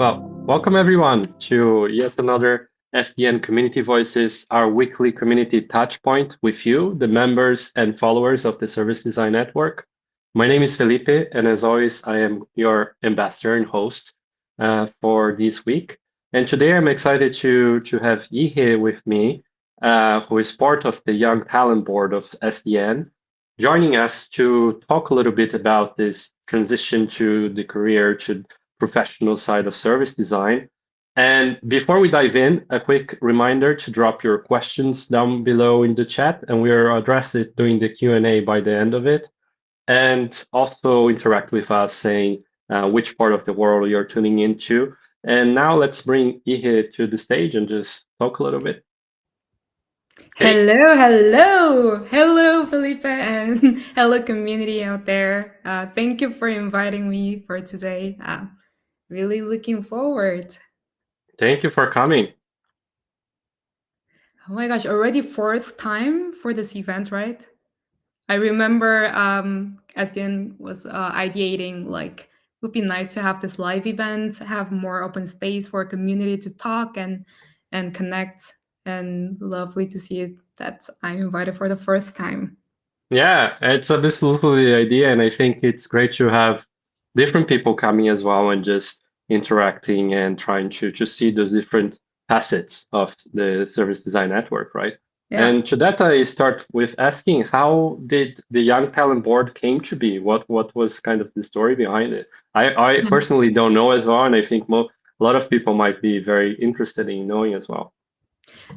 Well, welcome everyone to yet another SDN Community Voices, our weekly community touchpoint with you, the members and followers of the Service Design Network. My name is Felipe, and as always, I am your ambassador and host for this week. And today I'm excited to have Jihee with me, who is part of the Young Talent Board of SDN, joining us to talk a little bit about this transition to the career, to professional side of service design. And before we dive in, a quick reminder to drop your questions down below in the chat, and we'll address it during the Q&A by the end of it. And also interact with us, saying which part of the world you're tuning into. And now let's bring Ihe to the stage and just talk a little bit. Hey. Hello, Felipe, and hello, community out there. Thank you for inviting me for today. Really looking forward. Thank you for coming. Oh my gosh, already fourth time for this event, right? I remember SDN was ideating like it would be nice to have this live event, have more open space for a community to talk and connect. And lovely to see it that I'm invited for the fourth time. Yeah, it's absolutely the idea, and I think it's great to have different people coming as well and just interacting and trying to see those different facets of the service design network, right? Yeah. And to that, I start with asking, how did the Young Talent Board came to be? What was kind of the story behind it? I personally don't know as well, and I think a lot of people might be very interested in knowing as well.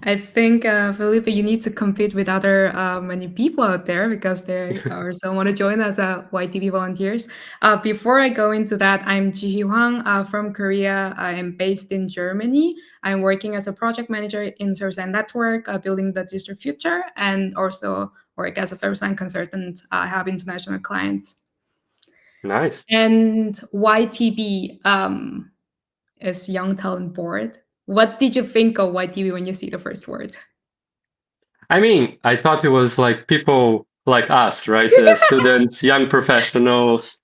I think, Felipe, you need to compete with other many people out there because they also want to join as YTV volunteers. Before I go into that, I'm Jihee Hwang from Korea. I am based in Germany. I'm working as a project manager in Service Line Network, building the digital future, and also work as a Service Line consultant. I have international clients. Nice. And YTB is Young Talent Board. What did you think of YTV when you see the first word? I mean, I thought it was like people like us, right? Students, young professionals.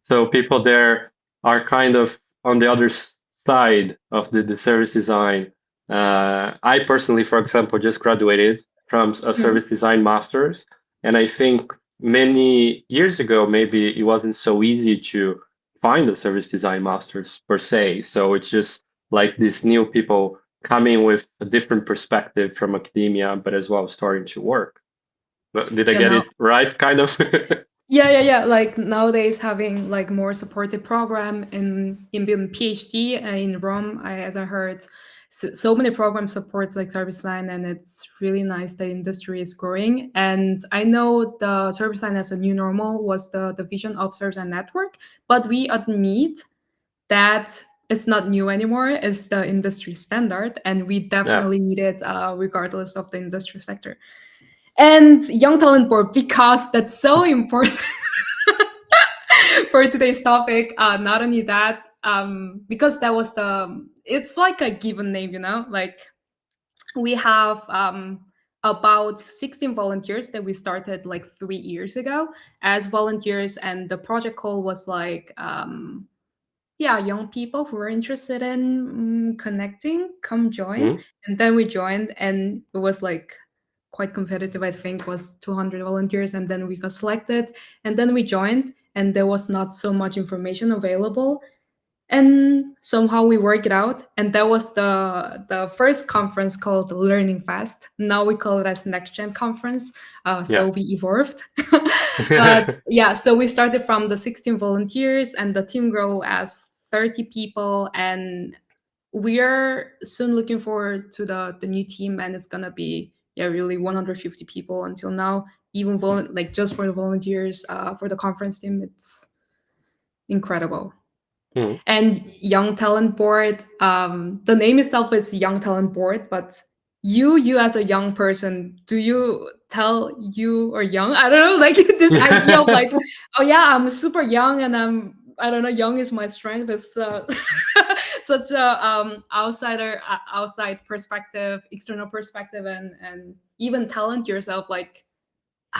So people there are kind of on the other side of the service design. I personally, for example, just graduated from a service design master's, and I think many years ago, maybe it wasn't so easy to find a service design master's per se. So it's just like these new people coming with a different perspective from academia, but as well starting to work. But did I Yeah, get now it right, kind of? yeah. Like nowadays, having like more supported program in being PhD in Rome, as I heard, so many programs supports like service line, and it's really nice that industry is growing. And I know the service line as a new normal was the vision of service line network, but we admit that it's not new anymore. It's the industry standard, and we Yeah. definitely need it regardless of the industry sector. And young talent board, because that's so important for today's topic. Not only that, because that was it's like a given name, like we have about 16 volunteers that we started like 3 years ago as volunteers, and the project call was like yeah, young people who are interested in connecting, come join. Mhm. And then we joined, and it was like quite competitive. I think was 200 volunteers, and then we got selected, and then we joined, and there was not so much information available, and somehow we worked it out. And that was the first conference called Learning Fast. Now we call it as Next Gen Conference. So Yeah. we evolved. But yeah, so we started from the 16 volunteers, and the team grew as 30 people, and we are soon looking forward to the new team, and it's gonna be really 150 people until now. Even like just for the volunteers for the conference team, it's incredible. Mhm. And Young Talent Board, the name itself is Young Talent Board, but you as a young person, do you tell you are young? I don't know, like this idea of like, oh yeah, I'm super young, and I don't know, young is my strength. It's such a outside perspective, external perspective, and even talent yourself like,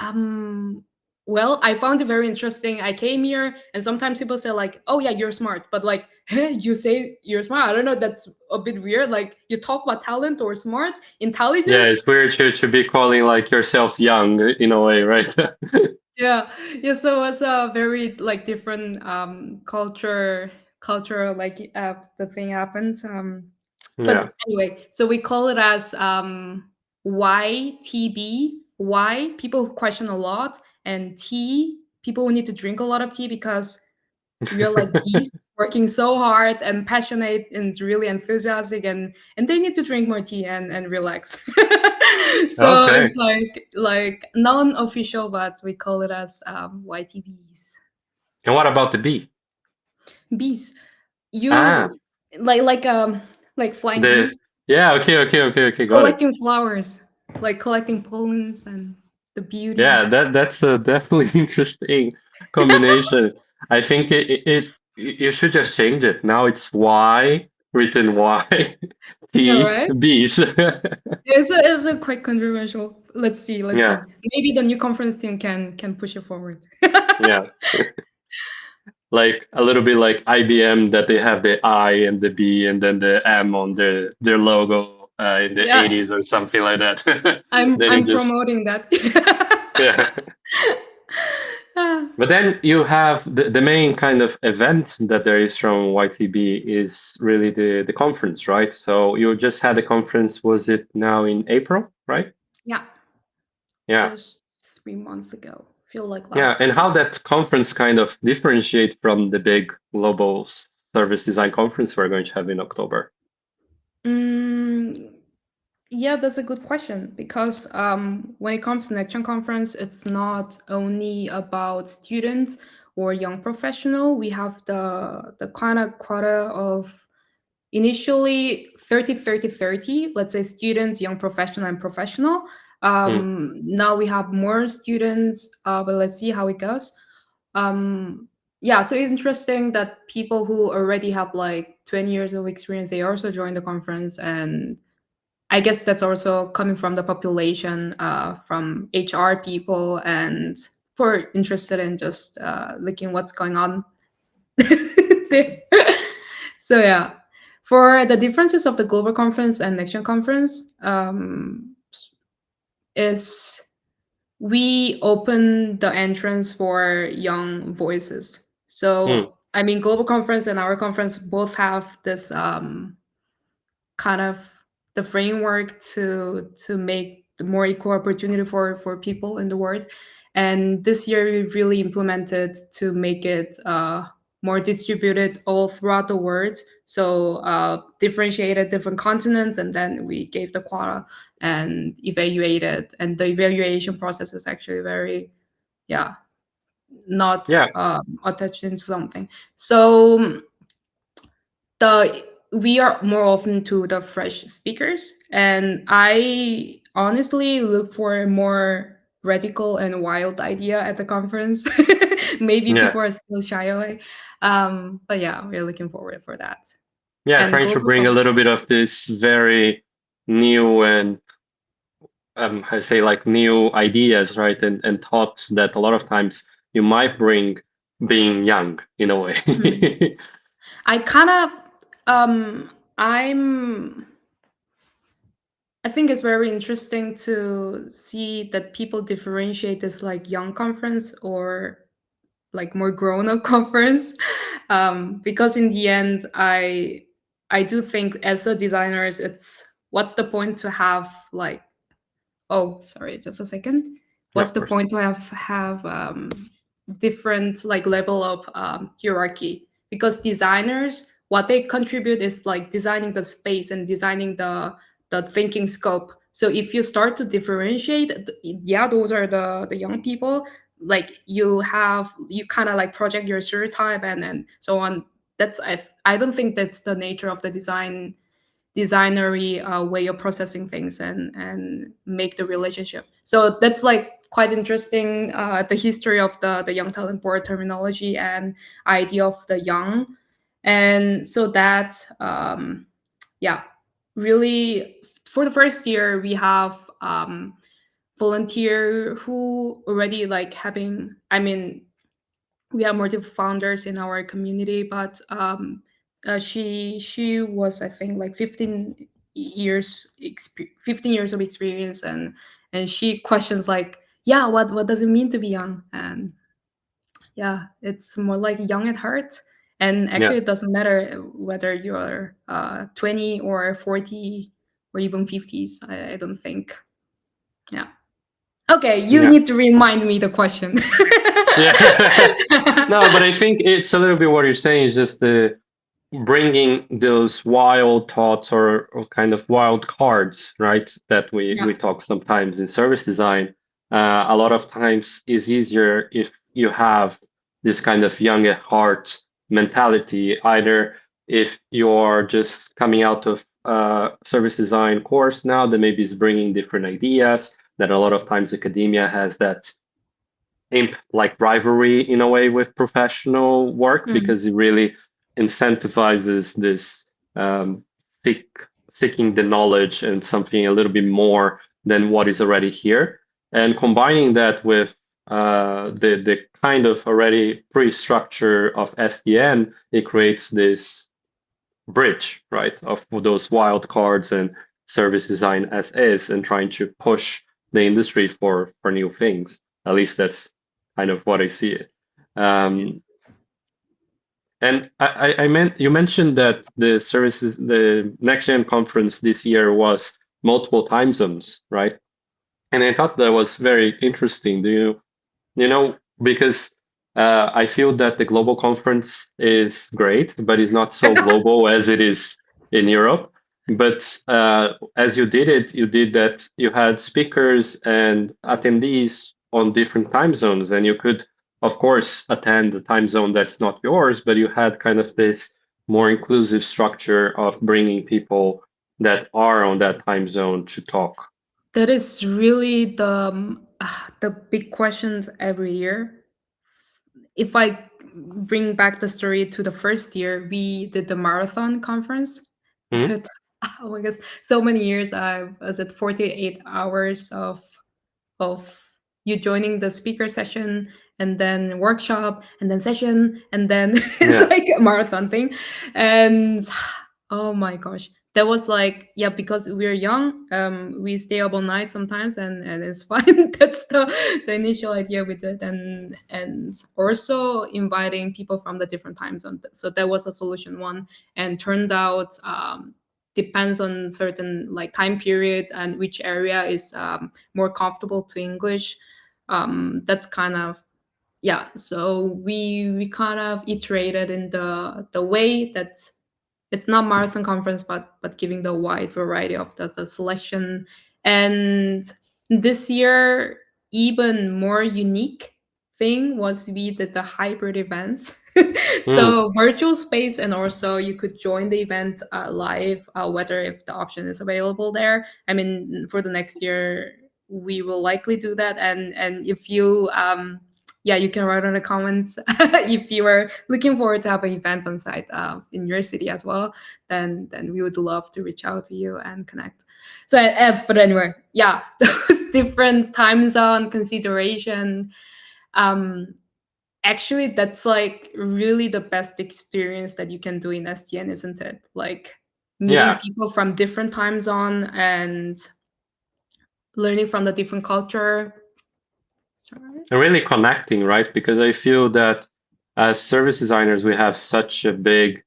um Well, I found it very interesting. I came here, and sometimes people say like, "Oh yeah, you're smart," but like, hey, you say you're smart. I don't know. That's a bit weird. Like, you talk about talent or smart, Yeah, intelligence. it's weird to be calling like yourself young in a way, right? Yeah, yeah. So it's a very like different culture like the thing happened. Yeah. But anyway, so we call it as YTB. Y, people who question a lot, and T, people who need to drink a lot of tea because we are like bees working so hard and passionate and really enthusiastic, and they need to drink more tea and relax. So Okay. it's like non-official, but we call it as YTBs. And what about the bee? Bees. Ah, You like flying the bees yeah, okay, got it. collecting flowers, like collecting pollens and the beauty. Yeah, that's a definitely interesting combination. I think you should just change it. Now it's Y written Y Yeah, T right. bees. It's a quite controversial. Let's see. Let's Yeah, see. Maybe the new conference team can push it forward. yeah. Like a little bit like IBM that they have the I and the B and then the M on their logo in the Yeah, 80s or something like that. I'm Then you I'm just promoting that. yeah. Ah, But then you have the main kind of event that there is from YTB is really the conference, right? So you just had a conference, was it now in April, right? yeah, Yeah. just 3 months ago. Feel like Yeah. last And how week. that conference kind of differentiate from the big global service design conference we're going to have in October? Mm, yeah, that's a good question because when it comes to NextGen conference, it's not only about students or young professional. We have the kind of quota of initially 30 30 30. Let's say students, young professional, and professional. Hmm. Now we have more students, but let's see how it goes. Yeah, so it's interesting that people who already have like 20 years of experience, they also join the conference. And I guess that's also coming from the population, from HR people and who are interested in just looking what's going on there. So yeah, for the differences of the global conference and next-gen conference, is we open the entrance for young voices. Hmm. So I mean, global conference and our conference both have this kind of the framework to make the more equal opportunity for people in the world. And this year we really implemented to make it more distributed all throughout the world. So differentiated different continents, and then we gave the quota and evaluated. And the evaluation process is actually very, yeah, not Yeah. attached into something. So the we are more often to the fresh speakers, and I honestly look for a more radical and wild idea at the conference. Maybe Yeah. people are still shy away, but yeah, we're looking forward for that. Yeah. And Trying to global bring a conference. little bit of this very new and I say like new ideas, right? And thoughts that a lot of times you might bring being young in a Mhm. way. I kind of I'm I think it's very interesting to see that people differentiate this like young conference or like more grown up conference, because in the end I do think as a designers, it's what's the point to have like, oh sorry, just a second, Yeah, what's of the course. point to have different like level of hierarchy, because designers, what they contribute is like designing the space and designing the thinking scope. So if you start to differentiate, yeah, those are the young people, like you kind of like project your stereotype and so on. That's I don't think that's the nature of the designery way of processing things and make the relationship. So that's like quite interesting, the history of the young talent board terminology and idea of the young. And so that yeah, really for the first year we have volunteer who already like having, I mean, we have multiple founders in our community, but she was, I think, like 15 years of experience, and she questions like, yeah, what does it mean to be young? And yeah, it's more like young at heart. And Yeah, actually, it doesn't matter whether you're 20 or 40 or even 50s. I don't think. Yeah. Okay, you yeah, need to remind me the question. yeah. No, but I think it's a little bit what you're saying is just the bringing those wild thoughts or kind of wild cards, right? That we Yeah. talk sometimes in service design. A lot of times is easier if you have this kind of young at heart mentality, either if you're just coming out of service design course now that maybe is bringing different ideas, that a lot of times academia has that like rivalry in a way with professional work Mm. because it really incentivizes this um, seek, seeking the knowledge and something a little bit more than what is already here, and combining that with the kind of already pre-structure of SDN, it creates this bridge, right, of those wild cards and service design as is, and trying to push the industry for new things. At least that's kind of what I see it. Um, and I meant you mentioned that the next gen conference this year was multiple time zones, right? And I thought that was very interesting. You know, because I feel that the global conference is great, but it's not so global as it is in Europe. But as you did it, you did that, you had speakers and attendees on different time zones, and you could, of course, attend the time zone that's not yours, but you had kind of this more inclusive structure of bringing people that are on that time zone to talk. That is really the big questions every year. If I bring back the story to the first year, we did the marathon conference. Was Hmm? it? Oh my gosh, so many years. I was it 48 hours of you joining the speaker session and then workshop and then session and then it's Yeah, like a marathon thing. And oh my gosh, that was like, yeah, because we're young, we stay up all night sometimes, and it's fine. That's the initial idea with it. And also inviting people from the different time zones, so that was a solution one. And turned out depends on certain like time period and which area is more comfortable to English. That's kind of, yeah. So we kind of iterated in the way that it's not marathon conference, but giving the wide variety of the selection. And this year, even more unique thing was we did the hybrid event. mm, So virtual space, and also you could join the event live, whether if the option is available there. I mean, for the next year, we will likely do that. And if you yeah, you can write on the comments if you are looking forward to have an event on site in your city as well. Then we would love to reach out to you and connect. So, but anyway, yeah, those different time zone consideration. Um, Actually, that's like really the best experience that you can do in SDN, isn't it? Like meeting yeah. people from different time zone and learning from the different culture. Sorry. Really connecting, right? Because I feel that as service designers, we have such a big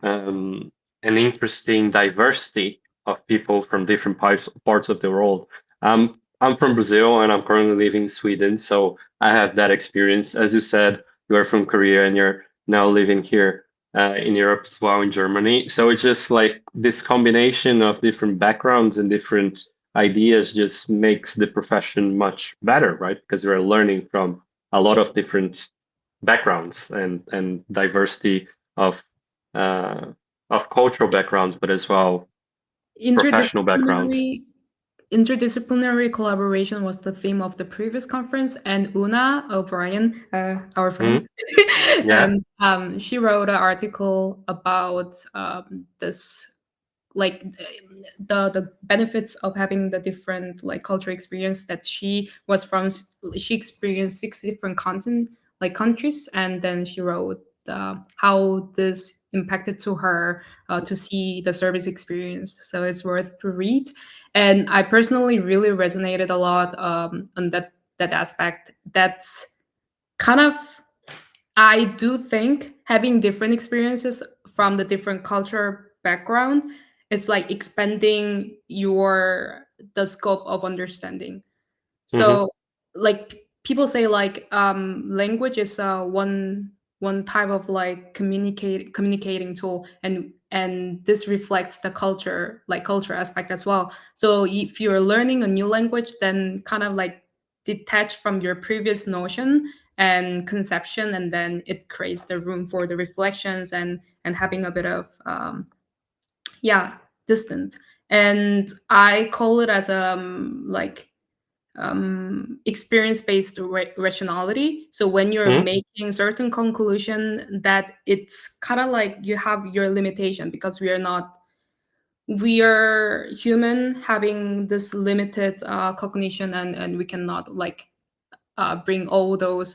um, and interesting diversity of people from different parts of the world. I'm from Brazil and I'm currently living in Sweden, so I have that experience. As you said, you are from Korea and you're now living here in Europe as well, in Germany. So it's just like this combination of different backgrounds and different ideas just makes the profession much better, right? Because we're learning from a lot of different backgrounds and diversity of uh, cultural backgrounds, but as well professional backgrounds. Interdisciplinary interdisciplinary collaboration was the theme of the previous conference, and Una O'Brien, our friend, Mhm. Yeah. and she wrote an article about this. like the benefits of having the different like cultural experience that she was from. She experienced 6 different continent like countries, and then she wrote how this impacted to her to see the service experience. So it's worth to read, and I personally really resonated a lot on that aspect. That's kind of, I do think having different experiences from the different culture background, it's like expanding your the scope of understanding. Hmm. So like people say like language is one type of like communicating tool, and this reflects the culture, like culture aspect as well. So if you're learning a new language, then kind of like detach from your previous notion and conception, and then it creates the room for the reflections and having a bit of yeah, distant. And I call it as like experience-based rationality. So when you're Hmm. making certain conclusion, that it's kind of like you have your limitation, because we are human having this limited cognition, and we cannot like bring all those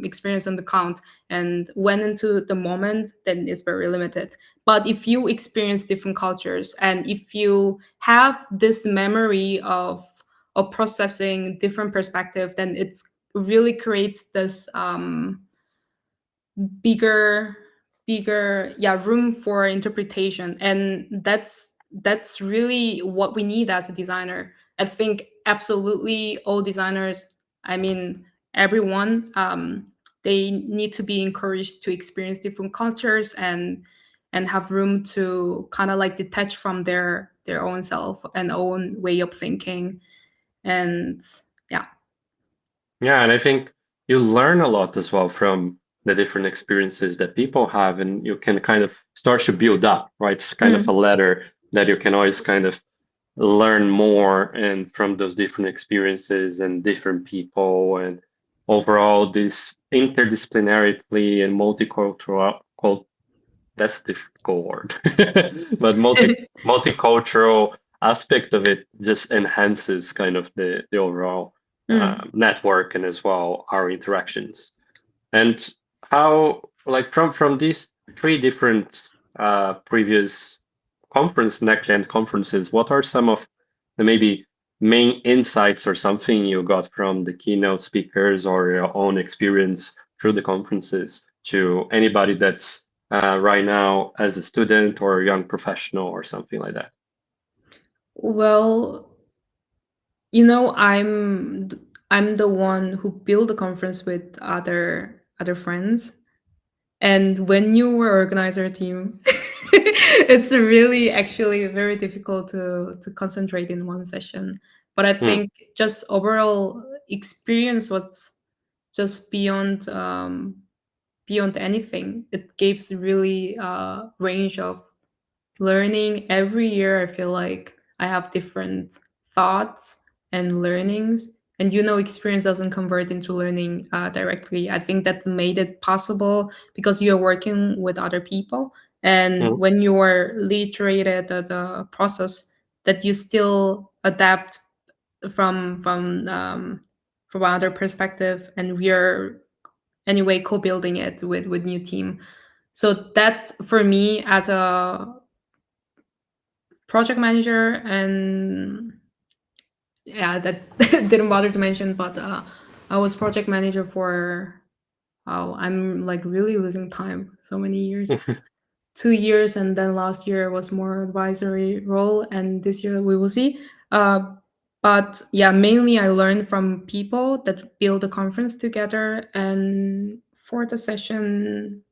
experience into account, and when into the moment, then it's very limited. But if you experience different cultures, and if you have this memory of processing different perspective, then it's really creates this bigger yeah, room for interpretation. And that's really what we need as a designer. I think absolutely all designers, I mean everyone, they need to be encouraged to experience different cultures and have room to kind of like detach from their own self and own way of thinking. And yeah. Yeah, and I think you learn a lot as well from the different experiences that people have, and you can kind of start to build up, right? It's kind of a Mm. ladder that you can always kind of learn more and from those different experiences and different people, and overall this interdisciplinarity and multicultural that's a difficult word, but multicultural aspect of it just enhances kind of the overall Mm. network and as well our interactions. And how, like from these three different previous next gen conferences, what are some of the maybe main insights or something you got from the keynote speakers or your own experience through the conferences to anybody that's right now as a student or a young professional or something like that? Well, I'm the one who built the conference with other friends. And when you were organizer team, it's really actually very difficult to concentrate in one session. But I Hmm. think just overall experience was just beyond anything. It gives really range of learning. Every year I feel like I have different thoughts and learnings, and experience doesn't convert into learning directly. I think that made it possible because you're working with other people, and Hmm. when you are literate at the process, that you still adapt from other perspective, and we are anyway co-building it with new team. So that for me as a project manager, and yeah, that didn't bother to mention, but I was project manager for, wow, I'm like really losing time, so many years, 2 years, and then last year was more advisory role, and this year we will see. But yeah, mainly I learned from people that build a conference together. And for the session,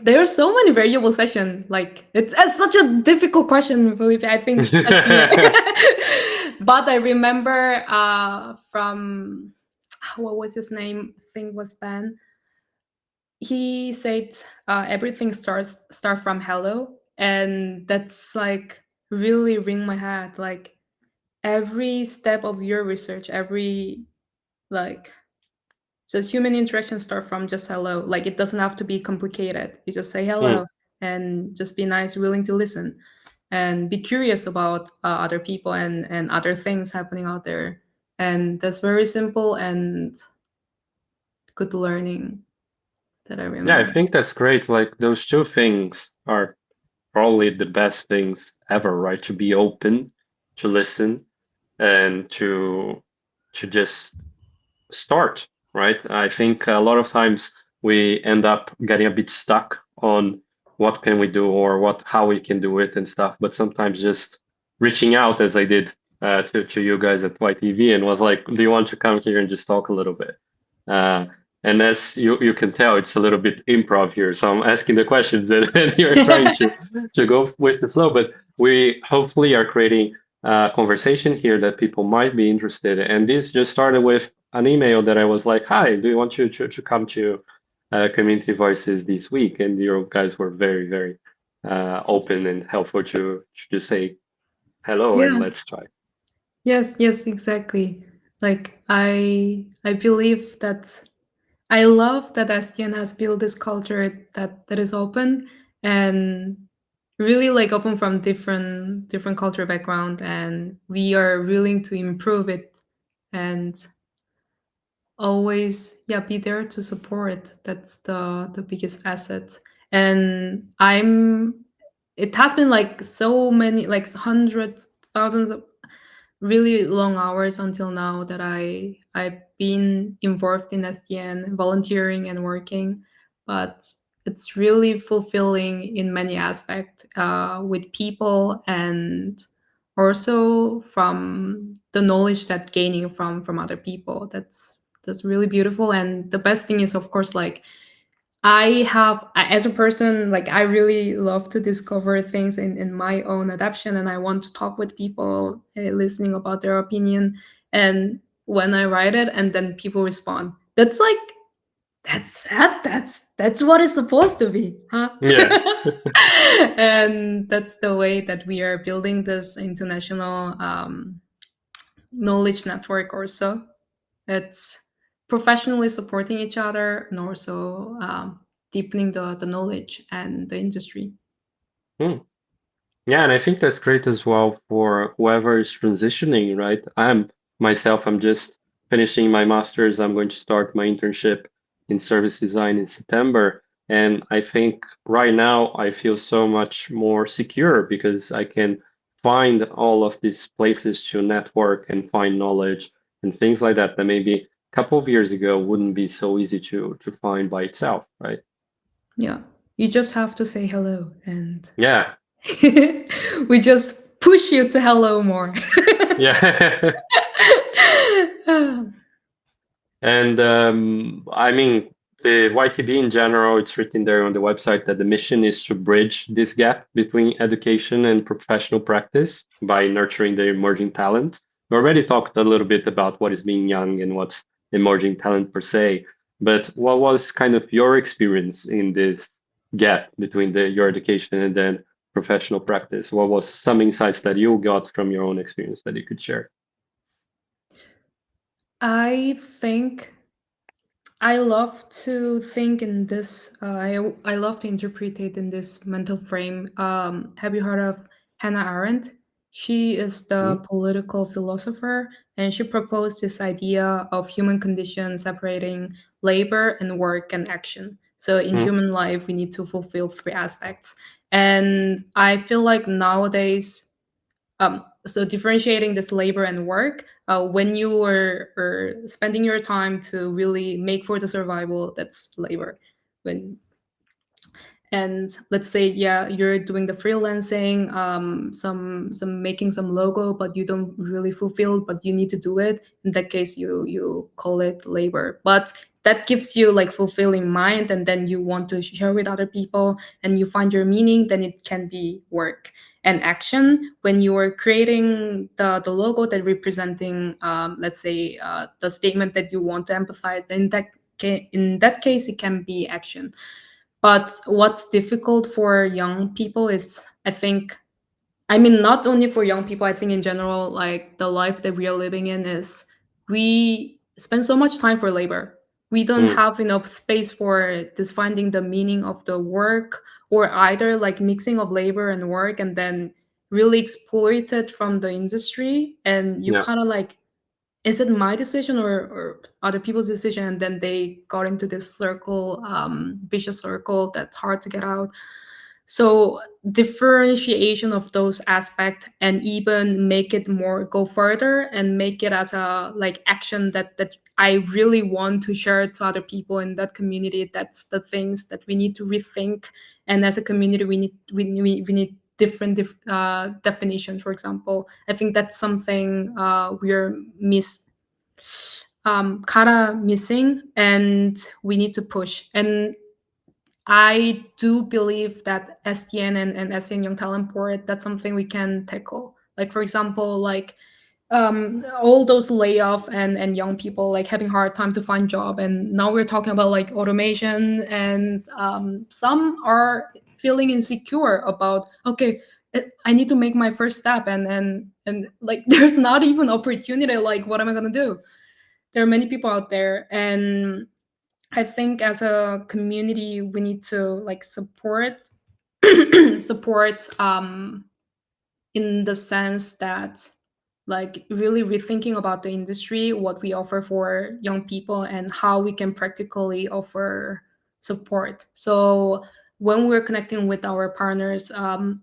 there are so many variable sessions. Like it's such a difficult question, Felipe. I think that's you. But I remember from what was his name? I think was Ben. He said everything start from hello, and that's like really ring my head. Like every step of your research, every like so human interaction start from just hello. Like it doesn't have to be complicated. You just say Hmm. hello. and just be nice, willing to listen, and be curious about other people and other things happening out there. And that's very simple and good learning that I Yeah, I remember. think that's great. Like those two things are probably the best things ever, right? To be open, to listen, and to just start, right? I think a lot of times we end up getting a bit stuck on what can we do or what how we can do it and stuff. But sometimes just reaching out, as I did to you guys at YTV, and was like, "Do you want to come here and just talk a little bit?" Uh, and as you can tell, it's a little bit improv here. So I'm asking the questions, and you're trying to go with the flow. But we hopefully are creating a conversation here that people might be interested in. And this just started with an email that I was like, "Hi, do you want to come to Community Voices this week?" And you guys were very, very open and helpful to just say hello and Yeah. let's try. Yes, yes, exactly. Like I believe that I love that SDN has built this culture that is open and really like open from different cultural background, and we are willing to improve it and always, yeah, be there to support. That's the biggest asset. And it has been like so many, like hundreds, thousands of really long hours until now that I've been involved in SDN, volunteering and working, but it's really fulfilling in many aspects, with people, and also from the knowledge that gaining from other people. That's really beautiful. And the best thing is, of course, like as a person, like I really love to discover things in my own adaptation, and I want to talk with people, listening about their opinion. And when I write it and then people respond, that's like, that's what it's supposed to be, huh? Yeah. And that's the way that we are building this international knowledge network also. It's professionally supporting each other and also deepening the knowledge and the industry. Hmm. Yeah, and I think that's great as well for whoever is transitioning, right? I'm just finishing my master's. I'm going to start my internship in service design in September. And I think right now I feel so much more secure because I can find all of these places to network and find knowledge and things like that that maybe a couple of years ago wouldn't be so easy to find by itself, right? Yeah. You just have to say hello, and Yeah. we just push you to hello more. Yeah. And I mean, the YTB in general, it's written there on the website that the mission is to bridge this gap between education and professional practice by nurturing the emerging talent. We already talked a little bit about what is being young and what's emerging talent per se, but what was kind of your experience in this gap between your education and then professional practice? What was some insights that you got from your own experience that you could share? I think I love to think in this. I love to interpret it in this mental frame. Have you heard of Hannah Arendt? She is the Mhm. political philosopher, and she proposed this idea of human condition separating labor and work and action. So in Mhm. human life, we need to fulfill three aspects, and I feel like nowadays, so differentiating this labor and work, when you are spending your time to really make for the survival, that's labor. When And let's say, yeah, you're doing the freelancing, some making some logo, but you don't really fulfill, but you need to do it. In that case, you call it labor. But that gives you like fulfilling mind, and then you want to share with other people and you find your meaning, then it can be work. And action, when you are creating the logo that representing, let's say, the statement that you want to empathize, in that case it can be action. But what's difficult for young people is, I think, I mean, not only for young people, I think in general, like the life that we are living in is we spend so much time for labor. We don't Mm. have enough space for this finding the meaning of the work, or either like mixing of labor and work and then really exploit it from the industry, and you Yeah. kind of like, is it my decision or other people's decision, and then they got into this circle, vicious circle that's hard to get out. So differentiation of those aspects, and even make it more, go further and make it as a like action that I really want to share to other people in that community. That's the things that we need to rethink. And as a community, we need different definitions. For example, I think that's something we're kind of missing, and we need to push. And I do believe that SDN and SDN Young Talent Port, that's something we can tackle. Like for example, like all those layoff and young people like having hard time to find job, and now we're talking about like automation, and some are feeling insecure about, okay, I need to make my first step, and like there's not even opportunity, like what am I going to do? There are many people out there, and I think as a community we need to like support support in the sense that like really rethinking about the industry, what we offer for young people, and how we can practically offer support. So when we're connecting with our partners,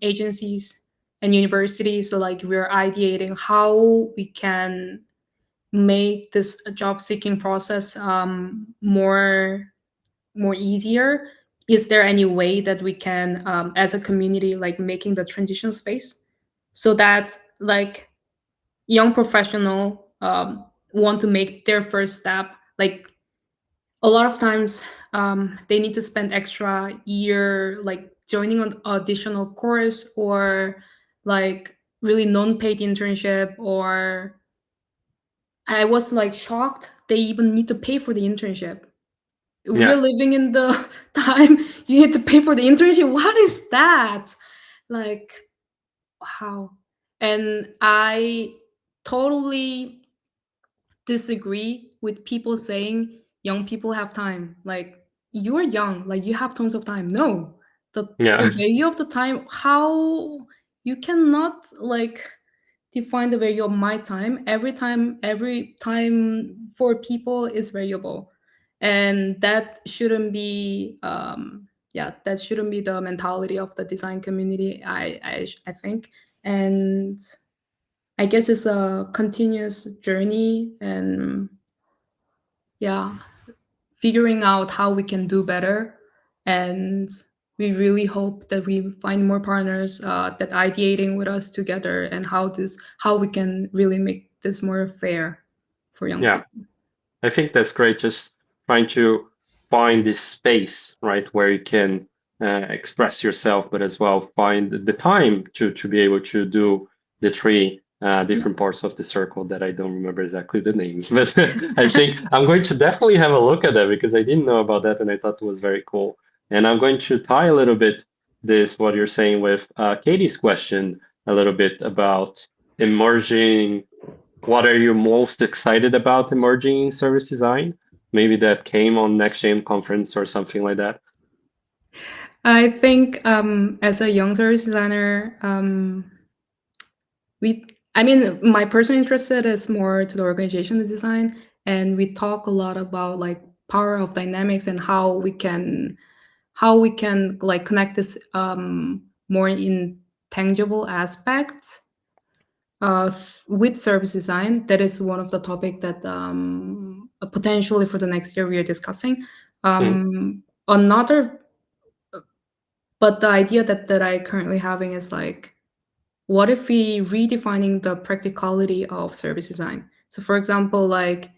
agencies and universities, like we're ideating how we can make this job seeking process more easier. Is there any way that we can, as a community, like making the transition space so that like young professional want to make their first step, like a lot of times they need to spend extra year like joining an additional course, or like really non-paid internship, or I was like shocked they even need to pay for the internship. We're Yeah. living in the time you need to pay for the internship. What is that? Like, wow. And I totally disagree with people saying young people have time. Like, you're young, like you have tons of time. No. The Yeah. value of the time, how you cannot like define the value of my time. Every time for people is variable, and that shouldn't be yeah, that shouldn't be the mentality of the design community. I think. And I guess it's a continuous journey, and yeah, figuring out how we can do better. And we really hope that we find more partners that ideating with us together, and how we can really make this more fair for young Yeah. people. I think that's great. Just trying to find this space, right, where you can express yourself, but as well find the time to be able to do the three different parts of the circle that I don't remember exactly the names. But I think I'm going to definitely have a look at that because I didn't know about that and I thought it was very cool. And I'm going to tie a little bit this what you're saying with Katie's question a little bit about emerging. What are you most excited about emerging in service design? Maybe that came on Next Gen conference or something like that. I think as a young service designer, we I mean my personal interest is more to the organization design, and we talk a lot about like power of dynamics and how we can like connect this more in tangible aspects with service design. That is one of the topic that potentially for the next year we are discussing. Mm, Another, but the idea that I currently having is like, what if we redefining the practicality of service design? So for example, like,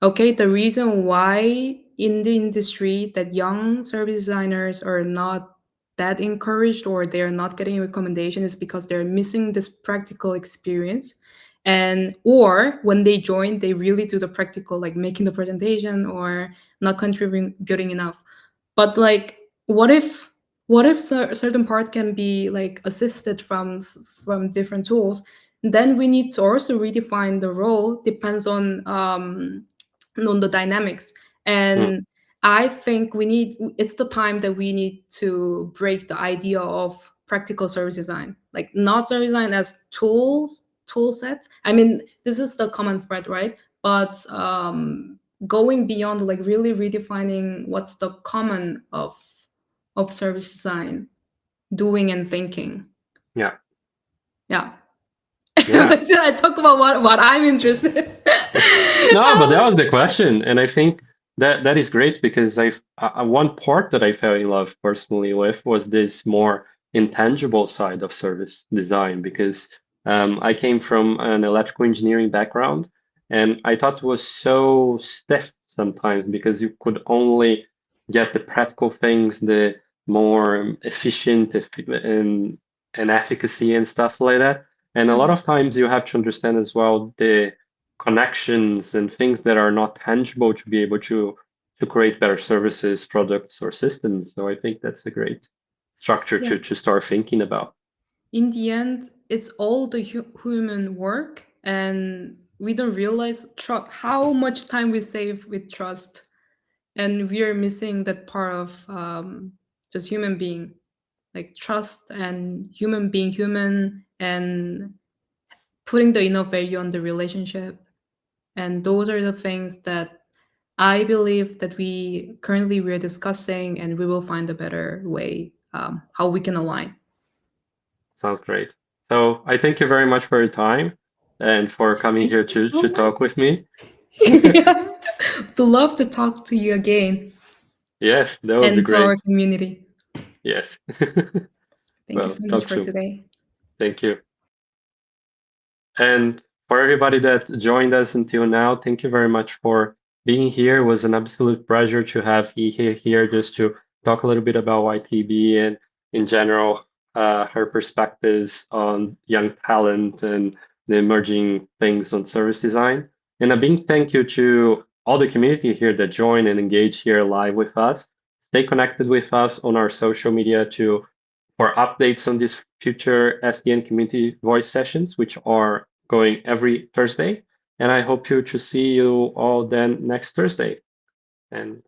okay, the reason why in the industry that young service designers are not that encouraged, or they're not getting a recommendation, is because they're missing this practical experience. And or when they join, they really do the practical, like making the presentation or not contributing enough. But like, what if certain part can be like assisted from different tools? Then we need to also redefine the role, depends on the dynamics. And I think it's the time that we need to break the idea of practical service design, like not service design as tool sets. I mean, this is the common thread, right? But going beyond, like really redefining what's the common of service design, doing and thinking. Yeah. Yeah. Yeah. I talk about what I'm interested in. No, but that was the question, and I think that is great because one part that I fell in love personally with was this more intangible side of service design because I came from an electrical engineering background, and I thought it was so stiff sometimes because you could only get the practical things, the more efficient and efficacy and stuff like that. And a lot of times you have to understand as well the connections and things that are not tangible to be able to create better services, products, or systems. So I think that's a great structure Yeah. to start thinking about. In the end, it's all the human work, and we don't realize how much time we save with trust, and we are missing that part of just human being, like trust and human being human, and putting the enough value on the relationship. And those are the things that I believe that we're discussing, and we will find a better way how we can align. Sounds great. So I thank you very much for your time and for coming Thank here you so to much. talk with me. Yeah. To love to talk to you again Yes, that would be and to our great. community. Yes. Thank you Well, so much talk for soon. today. Thank you. And for everybody that joined us until now, thank you very much for being here. It was an absolute pleasure to have Ihe here just to talk a little bit about YTB and in general, her perspectives on young talent and the emerging things on service design. And a big thank you to all the community here that join and engage here live with us. Stay connected with us on our social media for updates on these future SDN community voice sessions, which are going every Thursday. And I hope to see you all then next Thursday. And